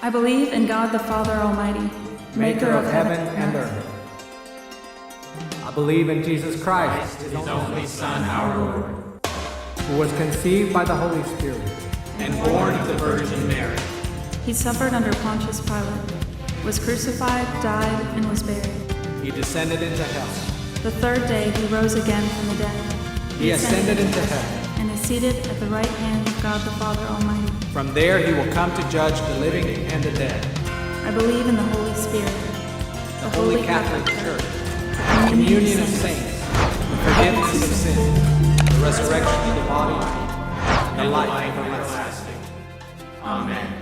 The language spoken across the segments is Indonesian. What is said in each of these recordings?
I believe in God the Father Almighty, maker of heaven and earth. I believe in Jesus Christ, His only Son, our Lord, who was conceived by the Holy Spirit, and born of the Virgin Mary. He suffered under Pontius Pilate, was crucified, died, and was buried. he descended into hell. The third day he rose again from the dead. He ascended into heaven. And is seated at the right hand of God the Father Almighty. From there he will come to judge the living and the dead. I believe in the Holy Spirit, The Holy Catholic Church, the communion of saints, the forgiveness of sins, the resurrection of the body, and the life everlasting. Amen.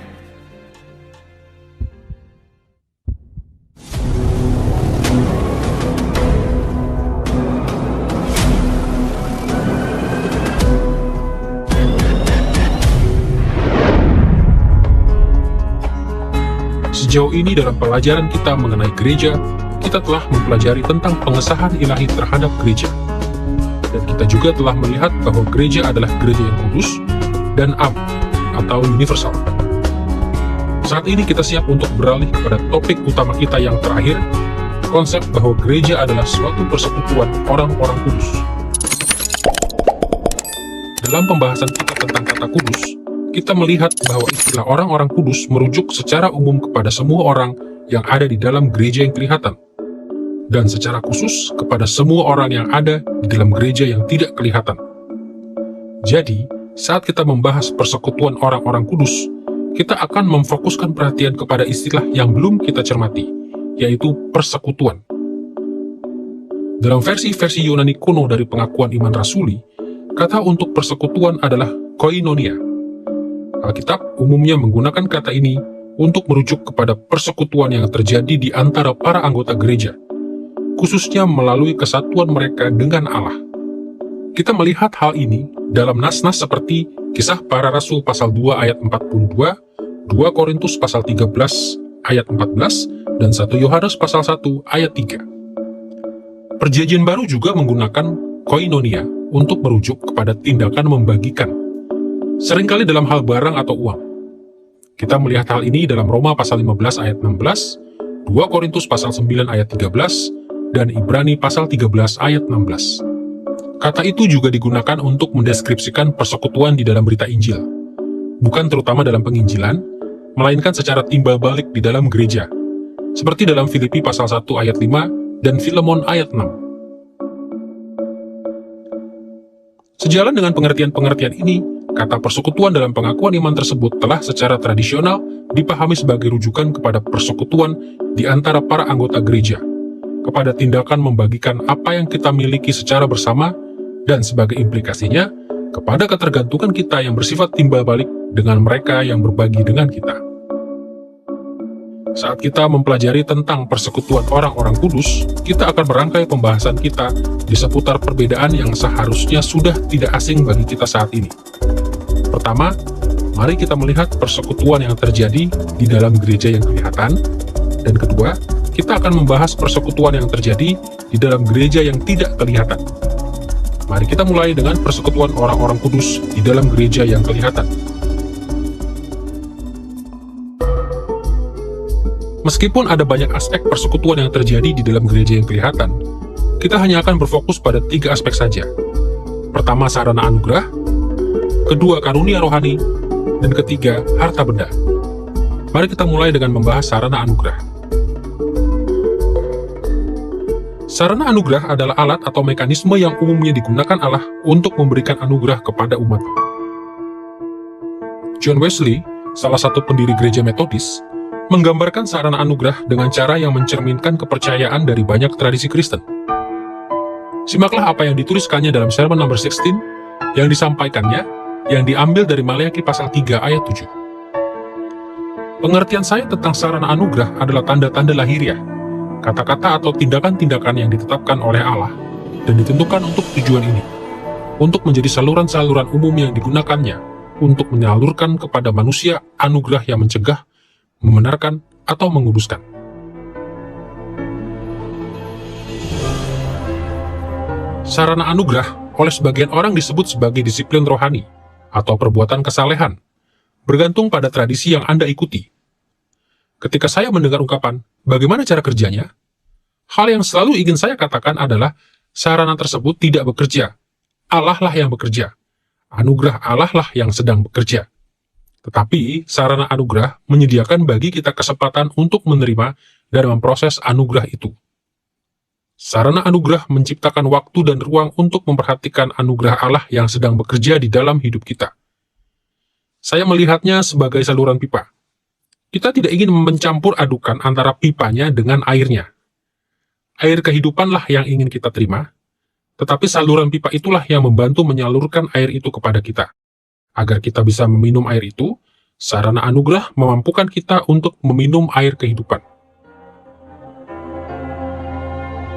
Sejauh ini dalam pelajaran kita mengenai gereja, kita telah mempelajari tentang pengesahan ilahi terhadap gereja. Dan kita juga telah melihat bahwa gereja adalah gereja yang kudus dan am atau universal. Saat ini kita siap untuk beralih kepada topik utama kita yang terakhir, konsep bahwa gereja adalah suatu persekutuan orang-orang kudus. Dalam pembahasan kita tentang kata kudus, kita melihat bahwa istilah orang-orang kudus merujuk secara umum kepada semua orang yang ada di dalam gereja yang kelihatan, dan secara khusus kepada semua orang yang ada di dalam gereja yang tidak kelihatan. Jadi, saat kita membahas persekutuan orang-orang kudus, kita akan memfokuskan perhatian kepada istilah yang belum kita cermati, yaitu persekutuan. Dalam versi-versi Yunani kuno dari pengakuan iman rasuli, kata untuk persekutuan adalah koinonia. Alkitab umumnya menggunakan kata ini untuk merujuk kepada persekutuan yang terjadi di antara para anggota gereja, khususnya melalui kesatuan mereka dengan Allah. Kita melihat hal ini dalam nas-nas seperti Kisah Para Rasul pasal 2 ayat 42, 2 Korintus pasal 13 ayat 14, dan 1 Yohanes pasal 1 ayat 3. Perjanjian Baru juga menggunakan koinonia untuk merujuk kepada tindakan membagikan, seringkali dalam hal barang atau uang. Kita melihat hal ini dalam Roma pasal 15 ayat 16, 2 Korintus pasal 9 ayat 13, dan Ibrani pasal 13 ayat 16. Kata itu juga digunakan untuk mendeskripsikan persekutuan di dalam berita Injil, bukan terutama dalam penginjilan, melainkan secara timbal balik di dalam gereja, seperti dalam Filipi pasal 1 ayat 5 dan Filemon ayat 6. Sejalan dengan pengertian-pengertian ini, kata persekutuan dalam pengakuan iman tersebut telah secara tradisional dipahami sebagai rujukan kepada persekutuan di antara para anggota gereja, kepada tindakan membagikan apa yang kita miliki secara bersama, dan sebagai implikasinya, kepada ketergantungan kita yang bersifat timbal balik dengan mereka yang berbagi dengan kita. Saat kita mempelajari tentang persekutuan orang-orang kudus, kita akan merangkai pembahasan kita di seputar perbedaan yang seharusnya sudah tidak asing bagi kita saat ini. Pertama, mari kita melihat persekutuan yang terjadi di dalam gereja yang kelihatan, dan kedua, kita akan membahas persekutuan yang terjadi di dalam gereja yang tidak kelihatan. Mari kita mulai dengan persekutuan orang-orang kudus di dalam gereja yang kelihatan. Meskipun ada banyak aspek persekutuan yang terjadi di dalam gereja yang kelihatan, kita hanya akan berfokus pada 3 aspek saja. Pertama, sarana anugerah, kedua, karunia rohani, dan ketiga, harta benda. Mari kita mulai dengan membahas sarana anugerah. Sarana anugerah adalah alat atau mekanisme yang umumnya digunakan Allah untuk memberikan anugerah kepada umat. John Wesley, salah satu pendiri gereja Metodis, menggambarkan sarana anugerah dengan cara yang mencerminkan kepercayaan dari banyak tradisi Kristen. Simaklah apa yang dituliskannya dalam Sermon No. 16 yang disampaikannya, yang diambil dari Maleakhi pasal 3 ayat 7. Pengertian saya tentang sarana anugerah adalah tanda-tanda lahiriah, kata-kata atau tindakan-tindakan yang ditetapkan oleh Allah dan ditentukan untuk tujuan ini, untuk menjadi saluran-saluran umum yang digunakannya untuk menyalurkan kepada manusia anugerah yang mencegah, membenarkan, atau menguduskan. Sarana anugerah oleh sebagian orang disebut sebagai disiplin rohani atau perbuatan kesalehan, bergantung pada tradisi yang Anda ikuti. ketika saya mendengar ungkapan, bagaimana cara kerjanya? Hal yang selalu ingin saya katakan adalah, sarana tersebut tidak bekerja. Allah lah yang bekerja. Anugerah Allah lah yang sedang bekerja. Tetapi, sarana anugerah menyediakan bagi kita kesempatan untuk menerima dan memproses anugerah itu. Sarana anugerah menciptakan waktu dan ruang untuk memperhatikan anugerah Allah yang sedang bekerja di dalam hidup kita. Saya melihatnya sebagai saluran pipa. Kita tidak ingin mencampur adukan antara pipanya dengan airnya. Air kehidupanlah yang ingin kita terima, tetapi saluran pipa itulah yang membantu menyalurkan air itu kepada kita. Agar kita bisa meminum air itu, sarana anugerah memampukan kita untuk meminum air kehidupan.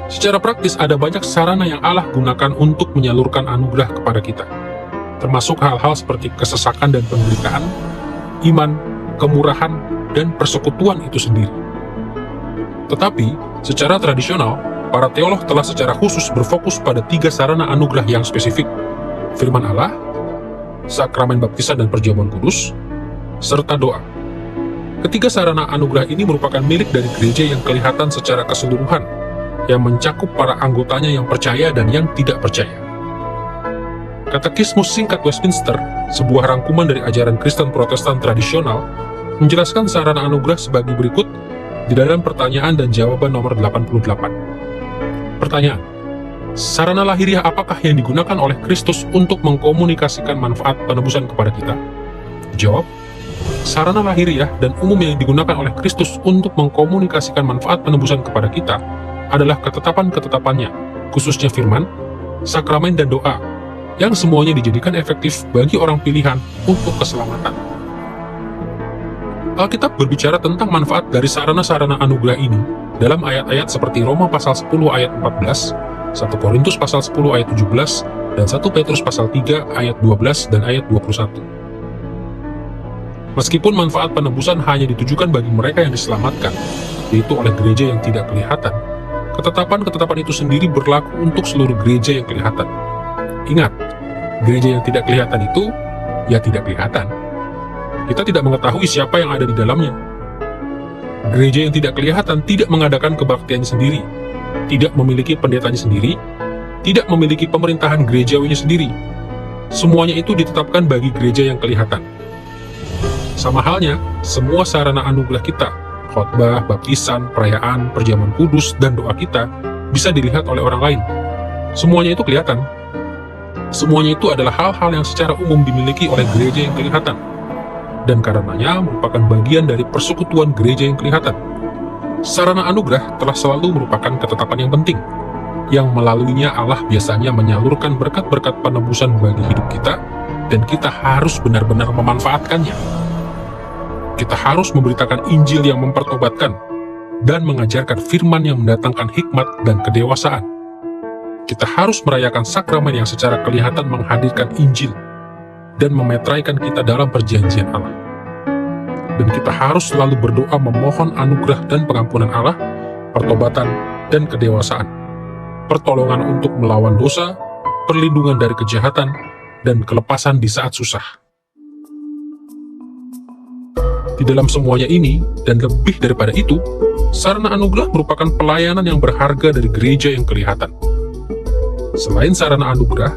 Secara praktis, ada banyak sarana yang Allah gunakan untuk menyalurkan anugerah kepada kita, termasuk hal-hal seperti kesesakan dan penderitaan, iman, kemurahan, dan persekutuan itu sendiri. Tetapi, secara tradisional, para teolog telah secara khusus berfokus pada 3 sarana anugerah yang spesifik: firman Allah, sakramen baptisan dan perjamuan kudus, serta doa. Ketiga sarana anugerah ini merupakan milik dari gereja yang kelihatan secara keseluruhan, yang mencakup para anggotanya yang percaya dan yang tidak percaya. Katekismus Singkat Westminster, sebuah rangkuman dari ajaran Kristen Protestan tradisional, menjelaskan sarana anugerah sebagai berikut di dalam pertanyaan dan jawaban nomor 88. Pertanyaan: sarana lahiriah apakah yang digunakan oleh Kristus untuk mengkomunikasikan manfaat penebusan kepada kita? Jawab: sarana lahiriah dan umum yang digunakan oleh Kristus untuk mengkomunikasikan manfaat penebusan kepada kita adalah ketetapan-ketetapannya, khususnya firman, sakramen, dan doa, yang semuanya dijadikan efektif bagi orang pilihan untuk keselamatan. Alkitab berbicara tentang manfaat dari sarana-sarana anugerah ini dalam ayat-ayat seperti Roma pasal 10 ayat 14, 1 Korintus pasal 10 ayat 17, dan 1 Petrus pasal 3 ayat 12 dan ayat 21. Meskipun manfaat penebusan hanya ditujukan bagi mereka yang diselamatkan, yaitu oleh gereja yang tidak kelihatan, ketetapan-ketetapan itu sendiri berlaku untuk seluruh gereja yang kelihatan. Ingat, gereja yang tidak kelihatan itu, ya tidak kelihatan. Kita tidak mengetahui siapa yang ada di dalamnya. Gereja yang tidak kelihatan tidak mengadakan kebaktiannya sendiri, tidak memiliki pendetanya sendiri, tidak memiliki pemerintahan gerejawinya sendiri. Semuanya itu ditetapkan bagi gereja yang kelihatan. Sama halnya, semua sarana anugerah kita, khotbah, baptisan, perayaan, perjamuan kudus, dan doa kita, bisa dilihat oleh orang lain. Semuanya itu kelihatan. Semuanya itu adalah hal-hal yang secara umum dimiliki oleh gereja yang kelihatan, dan karenanya merupakan bagian dari persekutuan gereja yang kelihatan. Sarana anugerah telah selalu merupakan ketetapan yang penting, yang melaluinya Allah biasanya menyalurkan berkat-berkat penebusan bagi hidup kita, dan kita harus benar-benar memanfaatkannya. Kita harus memberitakan Injil yang mempertobatkan, dan mengajarkan firman yang mendatangkan hikmat dan kedewasaan. Kita harus merayakan sakramen yang secara kelihatan menghadirkan Injil, dan memetraikan kita dalam perjanjian Allah. Dan kita harus selalu berdoa memohon anugerah dan pengampunan Allah, pertobatan dan kedewasaan, pertolongan untuk melawan dosa, perlindungan dari kejahatan, dan kelepasan di saat susah. Di dalam semuanya ini, dan lebih daripada itu, sarana anugerah merupakan pelayanan yang berharga dari gereja yang kelihatan. Selain sarana anugerah,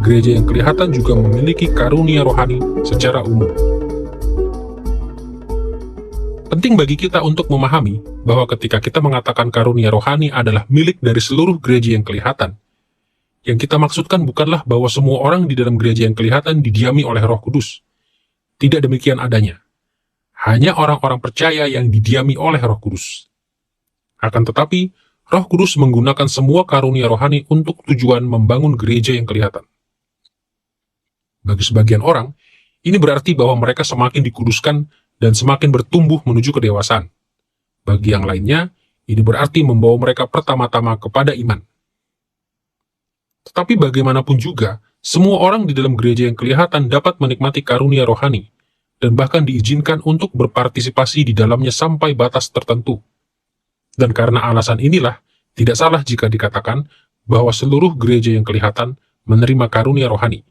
gereja yang kelihatan juga memiliki karunia rohani secara umum. Penting bagi kita untuk memahami bahwa ketika kita mengatakan karunia rohani adalah milik dari seluruh gereja yang kelihatan, yang kita maksudkan bukanlah bahwa semua orang di dalam gereja yang kelihatan didiami oleh Roh Kudus. Tidak demikian adanya. Hanya orang-orang percaya yang didiami oleh Roh Kudus. Akan tetapi, Roh Kudus menggunakan semua karunia rohani untuk tujuan membangun gereja yang kelihatan. Bagi sebagian orang, ini berarti bahwa mereka semakin dikuduskan dan semakin bertumbuh menuju kedewasaan. Bagi yang lainnya, ini berarti membawa mereka pertama-tama kepada iman. Tetapi bagaimanapun juga, semua orang di dalam gereja yang kelihatan dapat menikmati karunia rohani, dan bahkan diizinkan untuk berpartisipasi di dalamnya sampai batas tertentu. Dan karena alasan inilah, tidak salah jika dikatakan bahwa seluruh gereja yang kelihatan menerima karunia rohani.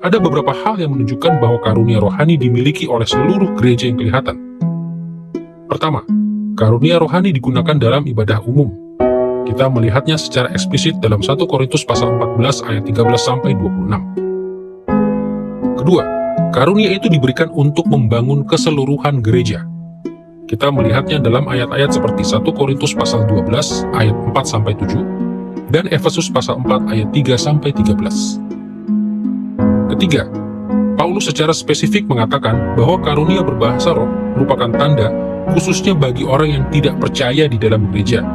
ada beberapa hal yang menunjukkan bahwa karunia rohani dimiliki oleh seluruh gereja yang kelihatan. Pertama, karunia rohani digunakan dalam ibadah umum. Kita melihatnya secara eksplisit dalam 1 Korintus pasal 14 ayat 13-26. Kedua, karunia itu diberikan untuk membangun keseluruhan gereja. Kita melihatnya dalam ayat-ayat seperti 1 Korintus pasal 12 ayat 4-7 dan Efesus pasal 4 ayat 3-13. Ketiga, Paulus secara spesifik mengatakan bahwa karunia berbahasa roh merupakan tanda khususnya bagi orang yang tidak percaya di dalam gereja,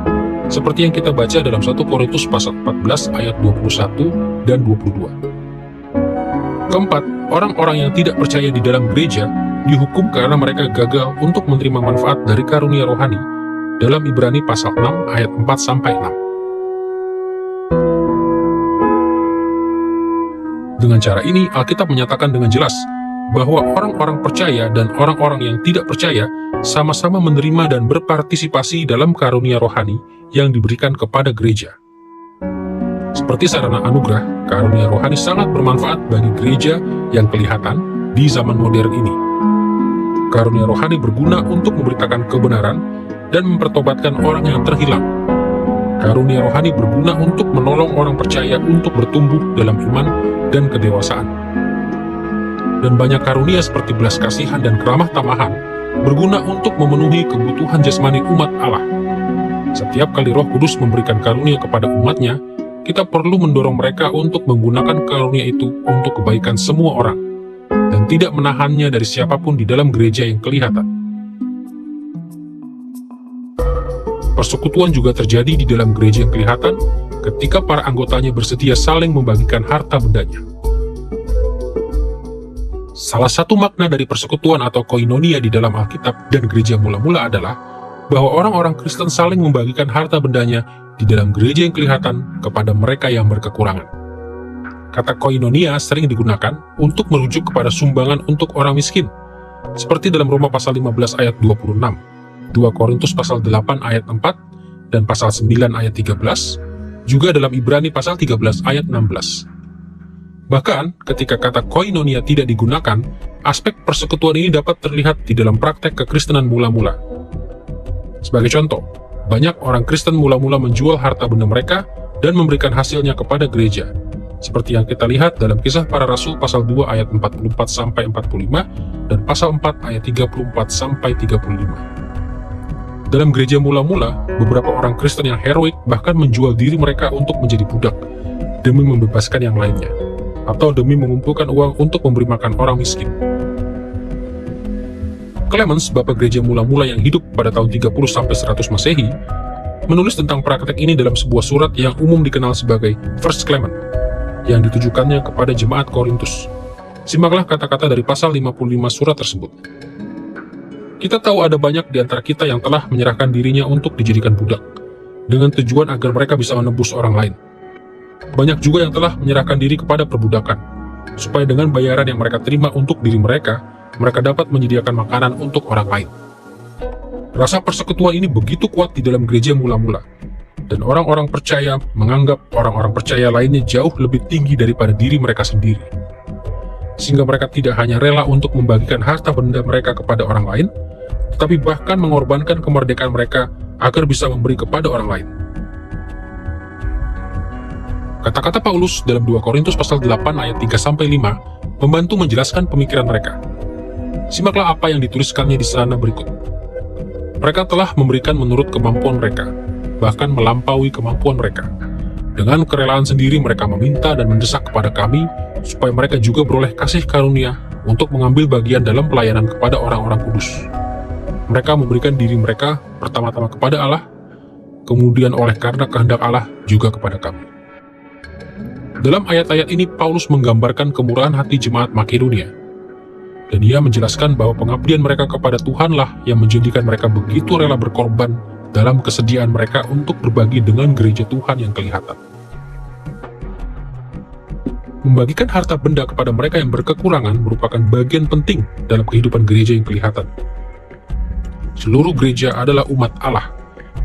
seperti yang kita baca dalam 1 Korintus pasal 14 ayat 21 dan 22. Keempat, orang-orang yang tidak percaya di dalam gereja dihukum karena mereka gagal untuk menerima manfaat dari karunia rohani dalam Ibrani pasal 6 ayat 4-6. Dengan cara ini, Alkitab menyatakan dengan jelas bahwa orang-orang percaya dan orang-orang yang tidak percaya sama-sama menerima dan berpartisipasi dalam karunia rohani yang diberikan kepada gereja. Seperti sarana anugerah, karunia rohani sangat bermanfaat bagi gereja yang kelihatan di zaman modern ini. Karunia rohani berguna untuk memberitakan kebenaran dan mempertobatkan orang yang terhilang. Karunia rohani berguna untuk menolong orang percaya untuk bertumbuh dalam iman dan kedewasaan. Dan banyak karunia seperti belas kasihan dan keramah tamahan berguna untuk memenuhi kebutuhan jasmani umat Allah. Setiap kali Roh Kudus memberikan karunia kepada umatnya, kita perlu mendorong mereka untuk menggunakan karunia itu untuk kebaikan semua orang, dan tidak menahannya dari siapapun di dalam gereja yang kelihatan. Persekutuan juga terjadi di dalam gereja yang kelihatan ketika para anggotanya bersedia saling membagikan harta bendanya. Salah satu makna dari persekutuan atau koinonia di dalam Alkitab dan gereja mula-mula adalah bahwa orang-orang Kristen saling membagikan harta bendanya di dalam gereja yang kelihatan kepada mereka yang berkekurangan. Kata koinonia sering digunakan untuk merujuk kepada sumbangan untuk orang miskin, seperti dalam Roma pasal 15 ayat 26, 2 Korintus pasal 8 ayat 4, dan pasal 9 ayat 13, juga dalam Ibrani pasal 13 ayat 16. Bahkan, ketika kata koinonia tidak digunakan, aspek persekutuan ini dapat terlihat di dalam praktek kekristenan mula-mula. Sebagai contoh, banyak orang Kristen mula-mula menjual harta benda mereka dan memberikan hasilnya kepada gereja, seperti yang kita lihat dalam Kisah Para Rasul pasal 2 ayat 44-45 dan pasal 4 ayat 34-35. Dalam gereja mula-mula, beberapa orang Kristen yang heroik bahkan menjual diri mereka untuk menjadi budak demi membebaskan yang lainnya, atau demi mengumpulkan uang untuk memberi makan orang miskin. Clemens, bapak gereja mula-mula yang hidup pada tahun 30-100 Masehi, menulis tentang praktek ini dalam sebuah surat yang umum dikenal sebagai First Clement, yang ditujukannya kepada jemaat Korintus. Simaklah kata-kata dari pasal 55 surat tersebut. Kita tahu ada banyak di antara kita yang telah menyerahkan dirinya untuk dijadikan budak, dengan tujuan agar mereka bisa menebus orang lain. Banyak juga yang telah menyerahkan diri kepada perbudakan, supaya dengan bayaran yang mereka terima untuk diri mereka, mereka dapat menyediakan makanan untuk orang lain. Rasa persekutuan ini begitu kuat di dalam gereja mula-mula, dan orang-orang percaya menganggap orang-orang percaya lainnya jauh lebih tinggi daripada diri mereka sendiri. Sehingga mereka tidak hanya rela untuk membagikan harta benda mereka kepada orang lain, tetapi bahkan mengorbankan kemerdekaan mereka agar bisa memberi kepada orang lain. Kata-kata Paulus dalam 2 Korintus pasal 8 ayat 3-5 membantu menjelaskan pemikiran mereka. Simaklah apa yang dituliskannya di sana berikut. Mereka telah memberikan menurut kemampuan mereka, bahkan melampaui kemampuan mereka. Dengan kerelaan sendiri mereka meminta dan mendesak kepada kami supaya mereka juga beroleh kasih karunia untuk mengambil bagian dalam pelayanan kepada orang-orang kudus. Mereka memberikan diri mereka pertama-tama kepada Allah, kemudian oleh karena kehendak Allah juga kepada kami. Dalam ayat-ayat ini Paulus menggambarkan kemurahan hati jemaat Makedonia, dan ia menjelaskan bahwa pengabdian mereka kepada Tuhanlah yang menjadikan mereka begitu rela berkorban dalam kesediaan mereka untuk berbagi dengan gereja Tuhan yang kelihatan. Membagikan harta benda kepada mereka yang berkekurangan merupakan bagian penting dalam kehidupan gereja yang kelihatan. Seluruh gereja adalah umat Allah,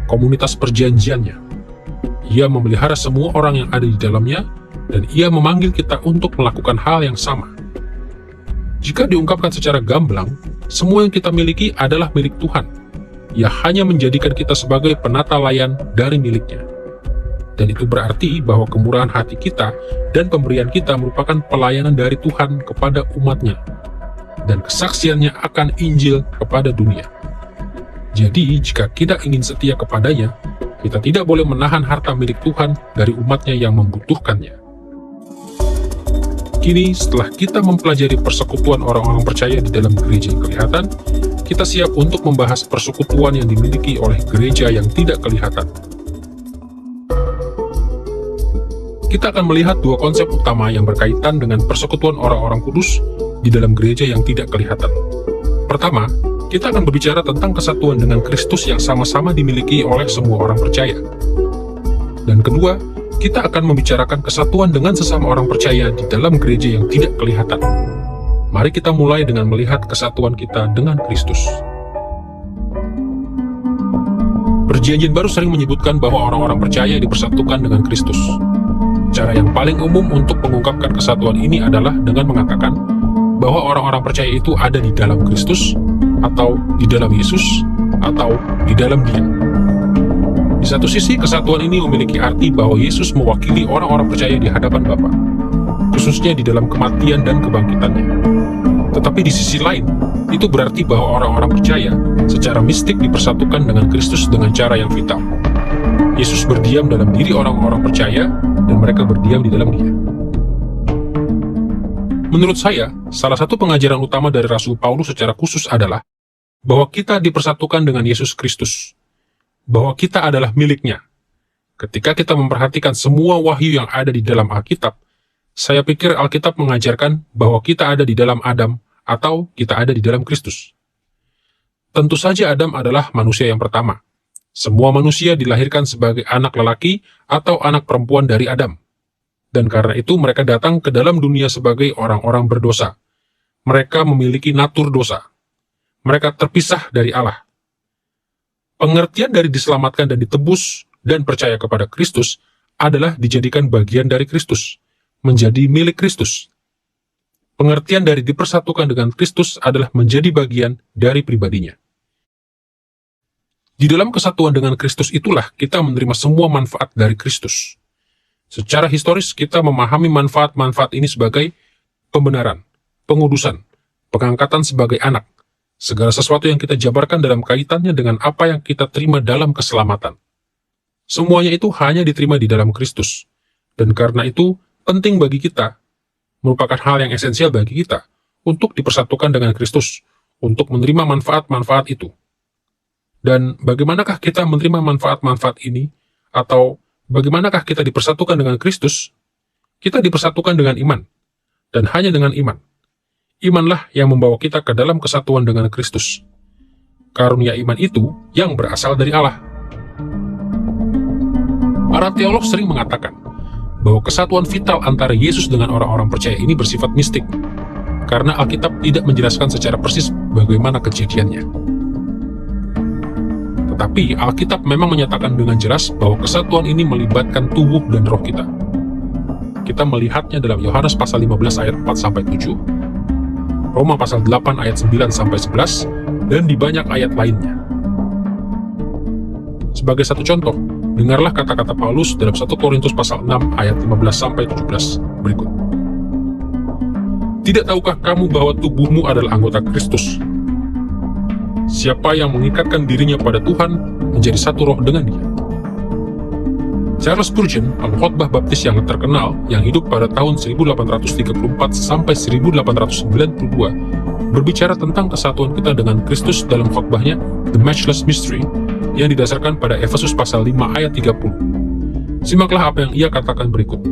komunitas perjanjiannya. Ia memelihara semua orang yang ada di dalamnya dan Ia memanggil kita untuk melakukan hal yang sama. Jika diungkapkan secara gamblang, semua yang kita miliki adalah milik Tuhan. Ia hanya menjadikan kita sebagai penata layan dari miliknya. Dan itu berarti bahwa kemurahan hati kita dan pemberian kita merupakan pelayanan dari Tuhan kepada umatnya, dan kesaksiannya akan Injil kepada dunia. Jadi, jika kita ingin setia kepadanya, kita tidak boleh menahan harta milik Tuhan dari umatnya yang membutuhkannya. Kini, setelah kita mempelajari persekutuan orang-orang percaya di dalam gereja yang kelihatan, kita siap untuk membahas persekutuan yang dimiliki oleh gereja yang tidak kelihatan. Kita akan melihat dua konsep utama yang berkaitan dengan persekutuan orang-orang kudus di dalam gereja yang tidak kelihatan. Pertama, kita akan berbicara tentang kesatuan dengan Kristus yang sama-sama dimiliki oleh semua orang percaya. Dan kedua, kita akan membicarakan kesatuan dengan sesama orang percaya di dalam gereja yang tidak kelihatan. Mari kita mulai dengan melihat kesatuan kita dengan Kristus. Perjanjian Baru sering menyebutkan bahwa orang-orang percaya dipersatukan dengan Kristus. Cara yang paling umum untuk mengungkapkan kesatuan ini adalah dengan mengatakan bahwa orang-orang percaya itu ada di dalam Kristus, atau di dalam Yesus, atau di dalam Dia. Di satu sisi, kesatuan ini memiliki arti bahwa Yesus mewakili orang-orang percaya di hadapan Bapa, khususnya di dalam kematian dan kebangkitannya. Tetapi di sisi lain, itu berarti bahwa orang-orang percaya secara mistik dipersatukan dengan Kristus dengan cara yang vital. Yesus berdiam dalam diri orang-orang percaya, dan mereka berdiam di dalam Dia. Menurut saya, salah satu pengajaran utama dari Rasul Paulus secara khusus adalah bahwa kita dipersatukan dengan Yesus Kristus, bahwa kita adalah miliknya. Ketika kita memperhatikan semua wahyu yang ada di dalam Alkitab, saya pikir Alkitab mengajarkan bahwa kita ada di dalam Adam atau kita ada di dalam Kristus. Tentu saja Adam adalah manusia yang pertama. Semua manusia dilahirkan sebagai anak lelaki atau anak perempuan dari Adam. Dan karena itu mereka datang ke dalam dunia sebagai orang-orang berdosa. Mereka memiliki natur dosa. Mereka terpisah dari Allah. Pengertian dari diselamatkan dan ditebus dan percaya kepada Kristus adalah dijadikan bagian dari Kristus, menjadi milik Kristus. Pengertian dari dipersatukan dengan Kristus adalah menjadi bagian dari pribadinya. Di dalam kesatuan dengan Kristus itulah kita menerima semua manfaat dari Kristus. Secara historis kita memahami manfaat-manfaat ini sebagai pembenaran, pengudusan, pengangkatan sebagai anak, segala sesuatu yang kita jabarkan dalam kaitannya dengan apa yang kita terima dalam keselamatan. Semuanya itu hanya diterima di dalam Kristus. Dan karena itu, penting bagi kita, merupakan hal yang esensial bagi kita, untuk dipersatukan dengan Kristus, untuk menerima manfaat-manfaat itu. Dan bagaimanakah kita menerima manfaat-manfaat ini? Atau bagaimanakah kita dipersatukan dengan Kristus? Kita dipersatukan dengan iman. Dan hanya dengan iman. Imanlah yang membawa kita ke dalam kesatuan dengan Kristus. Karunia iman itu yang berasal dari Allah. Para teolog sering mengatakan bahwa kesatuan vital antara Yesus dengan orang-orang percaya ini bersifat mistik, karena Alkitab tidak menjelaskan secara persis bagaimana kejadiannya. Tetapi Alkitab memang menyatakan dengan jelas bahwa kesatuan ini melibatkan tubuh dan roh kita. Kita melihatnya dalam Yohanes pasal 15 ayat 4-7, Roma pasal 8 ayat 9-11, dan di banyak ayat lainnya. Sebagai satu contoh, dengarlah kata-kata Paulus dalam 1 Korintus pasal 6 ayat 15-17 berikut. Tidak tahukah kamu bahwa tubuhmu adalah anggota Kristus? Siapa yang mengikatkan dirinya pada Tuhan menjadi satu roh dengan Dia. Charles Spurgeon, pengkhotbah baptis yang terkenal yang hidup pada tahun 1834 sampai 1892, berbicara tentang kesatuan kita dengan Kristus dalam khotbahnya The Matchless Mystery yang didasarkan pada Efesus pasal 5 ayat 30. Simaklah apa yang ia katakan berikut.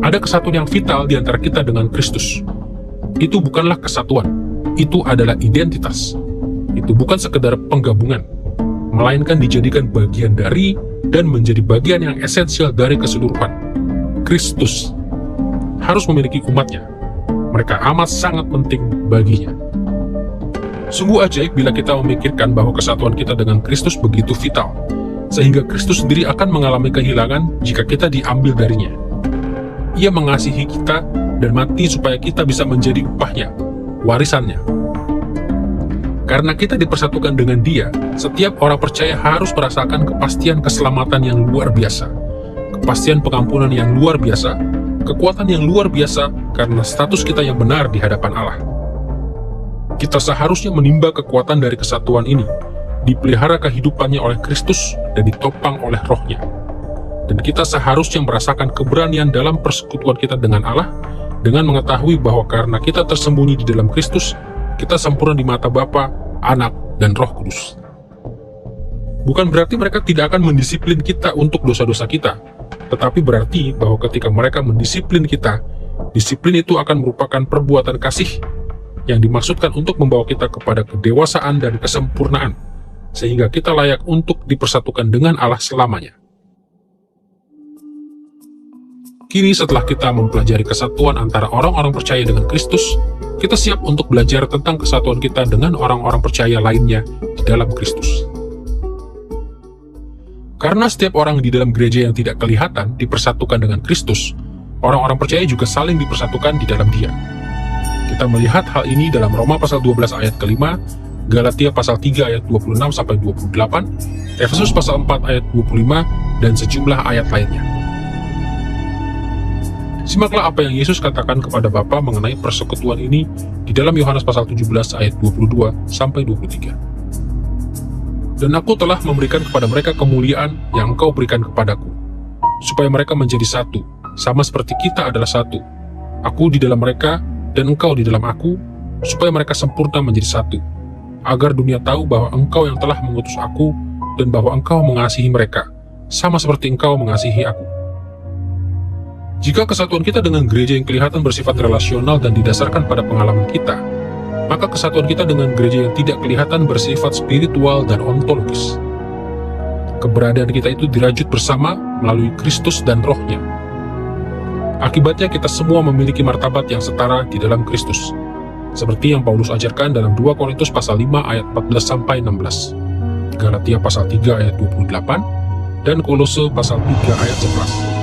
Ada kesatuan yang vital di antara kita dengan Kristus. Itu bukanlah kesatuan, itu adalah identitas. Itu bukan sekedar penggabungan, melainkan dijadikan bagian dari dan menjadi bagian yang esensial dari keseluruhan. Kristus harus memiliki umatnya. Mereka amat sangat penting baginya. Sungguh ajaib bila kita memikirkan bahwa kesatuan kita dengan Kristus begitu vital, sehingga Kristus sendiri akan mengalami kehilangan jika kita diambil darinya. Ia mengasihi kita dan mati supaya kita bisa menjadi upahnya, warisannya. Karena kita dipersatukan dengan Dia, setiap orang percaya harus merasakan kepastian keselamatan yang luar biasa, kepastian pengampunan yang luar biasa, kekuatan yang luar biasa karena status kita yang benar di hadapan Allah. Kita seharusnya menimba kekuatan dari kesatuan ini, dipelihara kehidupannya oleh Kristus dan ditopang oleh Roh-Nya. Dan kita seharusnya merasakan keberanian dalam persekutuan kita dengan Allah, dengan mengetahui bahwa karena kita tersembunyi di dalam Kristus, kita sempurna di mata Bapa, Anak, dan Roh Kudus. Bukan berarti mereka tidak akan mendisiplin kita untuk dosa-dosa kita, tetapi berarti bahwa ketika mereka mendisiplin kita, disiplin itu akan merupakan perbuatan kasih yang dimaksudkan untuk membawa kita kepada kedewasaan dan kesempurnaan, sehingga kita layak untuk dipersatukan dengan Allah selamanya. Kini setelah kita mempelajari kesatuan antara orang-orang percaya dengan Kristus, kita siap untuk belajar tentang kesatuan kita dengan orang-orang percaya lainnya di dalam Kristus. Karena setiap orang di dalam gereja yang tidak kelihatan dipersatukan dengan Kristus, orang-orang percaya juga saling dipersatukan di dalam Dia. Kita melihat hal ini dalam Roma pasal 12 ayat ke-5, Galatia pasal 3 ayat 26-28, Efesus pasal 4 ayat 25, dan sejumlah ayat lainnya. Simaklah apa yang Yesus katakan kepada Bapa mengenai persekutuan ini di dalam Yohanes pasal 17 ayat 22-23. Dan aku telah memberikan kepada mereka kemuliaan yang Engkau berikan kepadaku, supaya mereka menjadi satu, sama seperti kita adalah satu. Aku di dalam mereka dan Engkau di dalam aku, supaya mereka sempurna menjadi satu, agar dunia tahu bahwa Engkau yang telah mengutus aku dan bahwa Engkau mengasihi mereka, sama seperti Engkau mengasihi aku. Jika kesatuan kita dengan gereja yang kelihatan bersifat relasional dan didasarkan pada pengalaman kita, maka kesatuan kita dengan gereja yang tidak kelihatan bersifat spiritual dan ontologis. Keberadaan kita itu dirajut bersama melalui Kristus dan Roh-Nya. Akibatnya kita semua memiliki martabat yang setara di dalam Kristus, seperti yang Paulus ajarkan dalam 2 Korintus pasal 5 ayat 14-16, Galatia pasal 3 ayat 28, dan Kolose pasal 3 ayat 11.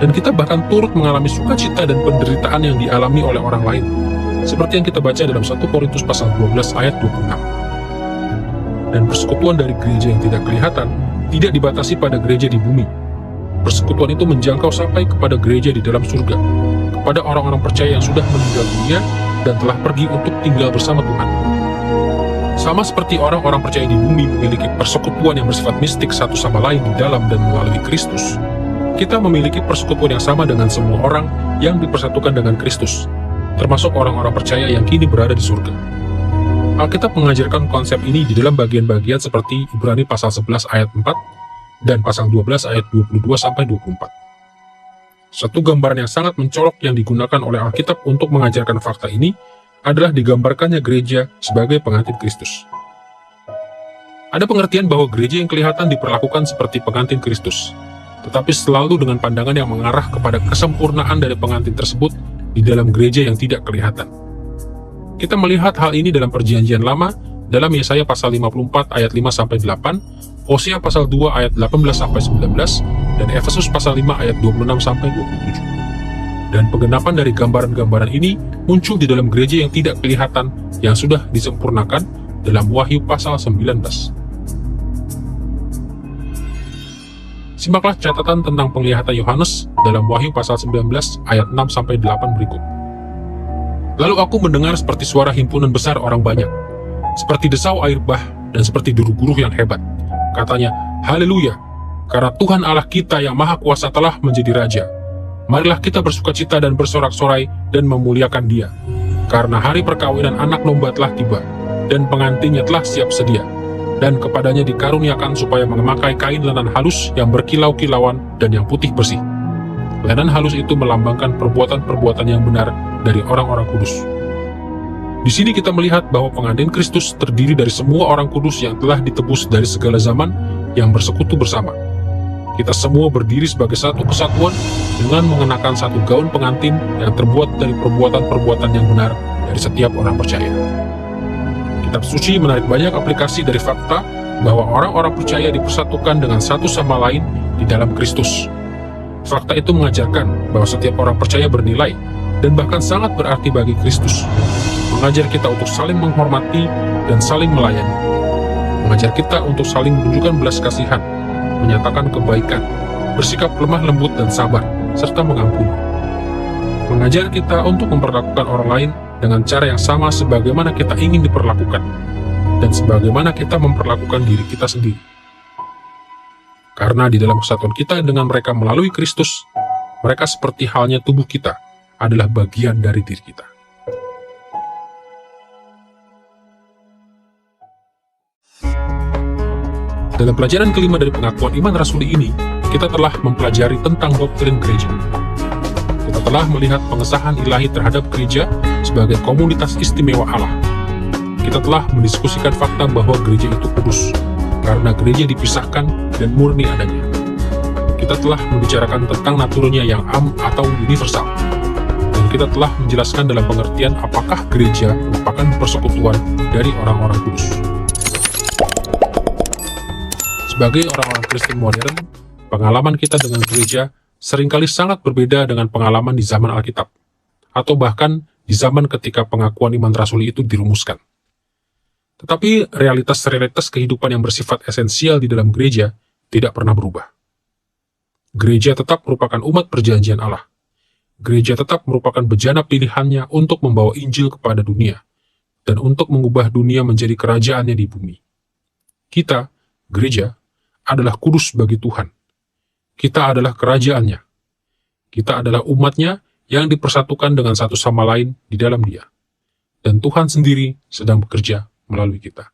Dan kita bahkan turut mengalami sukacita dan penderitaan yang dialami oleh orang lain, seperti yang kita baca dalam 1 Korintus pasal 12 ayat 26. Dan persekutuan dari gereja yang tidak kelihatan tidak dibatasi pada gereja di bumi. Persekutuan itu menjangkau sampai kepada gereja di dalam surga, kepada orang-orang percaya yang sudah meninggal dunia dan telah pergi untuk tinggal bersama Tuhan. Sama seperti orang-orang percaya di bumi memiliki persekutuan yang bersifat mistik satu sama lain di dalam dan melalui Kristus, kita memiliki persekutuan yang sama dengan semua orang yang dipersatukan dengan Kristus, termasuk orang-orang percaya yang kini berada di surga. Alkitab mengajarkan konsep ini di dalam bagian-bagian seperti Ibrani pasal 11 ayat 4 dan pasal 12 ayat 22-24. Satu gambaran yang sangat mencolok yang digunakan oleh Alkitab untuk mengajarkan fakta ini adalah digambarkannya gereja sebagai pengantin Kristus. Ada pengertian bahwa gereja yang kelihatan diperlakukan seperti pengantin Kristus, tetapi selalu dengan pandangan yang mengarah kepada kesempurnaan dari pengantin tersebut di dalam gereja yang tidak kelihatan. Kita melihat hal ini dalam Perjanjian Lama, dalam Yesaya pasal 54 ayat 5-8, Hosea pasal 2 ayat 18-19, dan Efesus pasal 5 ayat 26-27. Dan penggenapan dari gambaran-gambaran ini muncul di dalam gereja yang tidak kelihatan yang sudah disempurnakan dalam Wahyu pasal 19. Simaklah catatan tentang penglihatan Yohanes dalam Wahyu pasal 19 ayat 6-8 berikut. Lalu aku mendengar seperti suara himpunan besar orang banyak, seperti desau air bah dan seperti deru-guruh yang hebat. Katanya, Haleluya, karena Tuhan Allah kita yang Maha Kuasa telah menjadi Raja. Marilah kita bersukacita dan bersorak-sorai dan memuliakan Dia, karena hari perkawinan anak domba telah tiba, dan pengantinnya telah siap sedia. Dan kepadanya dikaruniakan supaya memakai kain lenan halus yang berkilau-kilauan dan yang putih bersih. Lenan halus itu melambangkan perbuatan-perbuatan yang benar dari orang-orang kudus. Di sini kita melihat bahwa pengantin Kristus terdiri dari semua orang kudus yang telah ditebus dari segala zaman yang bersekutu bersama. Kita semua berdiri sebagai satu kesatuan dengan mengenakan satu gaun pengantin yang terbuat dari perbuatan-perbuatan yang benar dari setiap orang percaya. Kitab suci menarik banyak aplikasi dari fakta bahwa orang-orang percaya dipersatukan dengan satu sama lain di dalam Kristus. Fakta itu mengajarkan bahwa setiap orang percaya bernilai dan bahkan sangat berarti bagi Kristus. Mengajar kita untuk saling menghormati dan saling melayani. Mengajar kita untuk saling menunjukkan belas kasihan, menyatakan kebaikan, bersikap lemah lembut dan sabar, serta mengampuni. Mengajar kita untuk memperlakukan orang lain dengan cara yang sama sebagaimana kita ingin diperlakukan, dan sebagaimana kita memperlakukan diri kita sendiri. Karena di dalam kesatuan kita dengan mereka melalui Kristus, mereka seperti halnya tubuh kita adalah bagian dari diri kita. Dalam pelajaran kelima dari pengakuan iman rasuli ini, kita telah mempelajari tentang doktrin gereja. Kita telah melihat pengesahan ilahi terhadap gereja sebagai komunitas istimewa Allah. Kita telah mendiskusikan fakta bahwa gereja itu kudus, karena gereja dipisahkan dan murni adanya. Kita telah membicarakan tentang naturnya yang atau universal. Dan kita telah menjelaskan dalam pengertian apakah gereja merupakan persekutuan dari orang-orang kudus. Sebagai orang-orang Kristen modern, pengalaman kita dengan gereja seringkali sangat berbeda dengan pengalaman di zaman Alkitab, atau bahkan di zaman ketika pengakuan iman rasuli itu dirumuskan. Tetapi realitas-realitas kehidupan yang bersifat esensial di dalam gereja tidak pernah berubah. Gereja tetap merupakan umat perjanjian Allah. Gereja tetap merupakan bejana pilihannya untuk membawa Injil kepada dunia, dan untuk mengubah dunia menjadi kerajaannya di bumi. Kita, gereja, adalah kudus bagi Tuhan. Kita adalah kerajaannya. Kita adalah umatnya yang dipersatukan dengan satu sama lain di dalam Dia. Dan Tuhan sendiri sedang bekerja melalui kita.